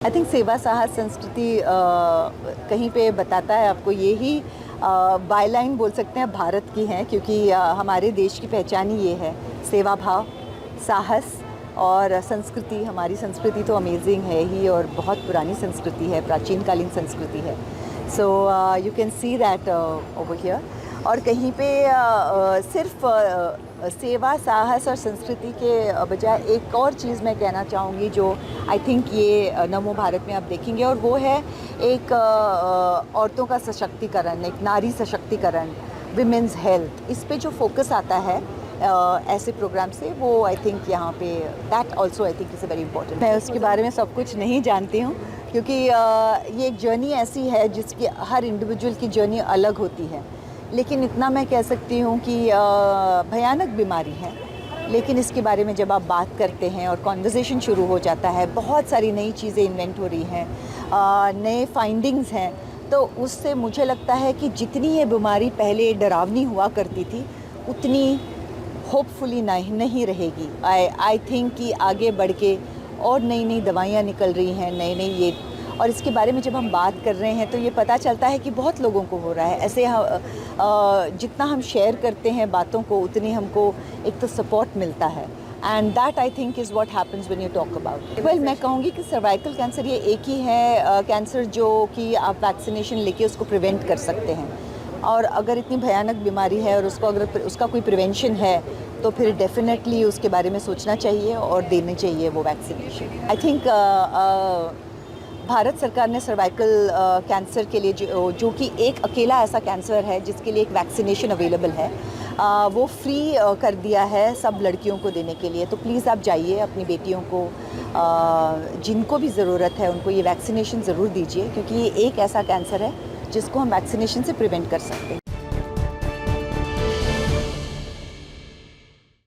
I think सेवा साहस संस्कृति कहीं पे बताता है आपको, ये ही बायलाइन बोल सकते हैं भारत की है, क्योंकि हमारे देश की पहचान ही ये है, सेवा भाव, साहस और संस्कृति। हमारी संस्कृति तो अमेजिंग है ही और बहुत पुरानी संस्कृति है, प्राचीन कालीन संस्कृति है। So you can see that over here. और कहीं पे सिर्फ सेवा साहस और संस्कृति के बजाय एक और चीज़ मैं कहना चाहूँगी जो आई थिंक ये नमो भारत में आप देखेंगे, और वो है एक औरतों का सशक्तिकरण, एक नारी सशक्तिकरण, विमेंस हेल्थ। इस पे जो फोकस आता है ऐसे प्रोग्राम से, वो आई थिंक यहाँ पे that also I think is very important. मैं उसके बारे में सब कुछ नहीं जानती हूँ, क्योंकि ये एक जर्नी ऐसी है जिसकी हर इंडिविजुअल की जर्नी अलग होती है। लेकिन इतना मैं कह सकती हूँ कि भयानक बीमारी है, लेकिन इसके बारे में जब आप बात करते हैं और कॉन्वर्सेशन शुरू हो जाता है, बहुत सारी नई चीज़ें इन्वेंट हो रही हैं, नए फाइंडिंग्स हैं, तो उससे मुझे लगता है कि जितनी ये बीमारी पहले डरावनी हुआ करती थी, उतनी होपफुली नहीं रहेगी। आई थिंक कि आगे बढ़ के और नई नई दवाइयाँ निकल रही हैं, नए नए ये, और इसके बारे में जब हम बात कर रहे हैं तो ये पता चलता है कि बहुत लोगों को हो रहा है। ऐसे जितना हम शेयर करते हैं बातों को, उतनी हमको एक तो सपोर्ट मिलता है, and that I think is what happens when you talk about. Well, मैं कहूँगी कि सर्वाइकल कैंसर ये एक ही है कैंसर जो कि आप वैक्सीनेशन लेके उसको प्रिवेंट कर सकते हैं, और अगर इतनी भयानक बीमारी है और उसको अगर उसका कोई प्रिवेंशन है तो फिर डेफिनेटली उसके बारे में सोचना चाहिए और देनी चाहिए वो वैक्सीनेशन। आई थिंक भारत सरकार ने सर्वाइकल कैंसर के लिए जो कि एक अकेला ऐसा कैंसर है जिसके लिए एक वैक्सीनेशन अवेलेबल है, वो फ्री कर दिया है सब लड़कियों को देने के लिए। तो प्लीज़ आप जाइए, अपनी बेटियों को जिनको भी ज़रूरत है उनको ये वैक्सीनेशन ज़रूर दीजिए, क्योंकि ये एक ऐसा कैंसर है जिसको हम वैक्सीनेशन से प्रिवेंट कर सकते हैं।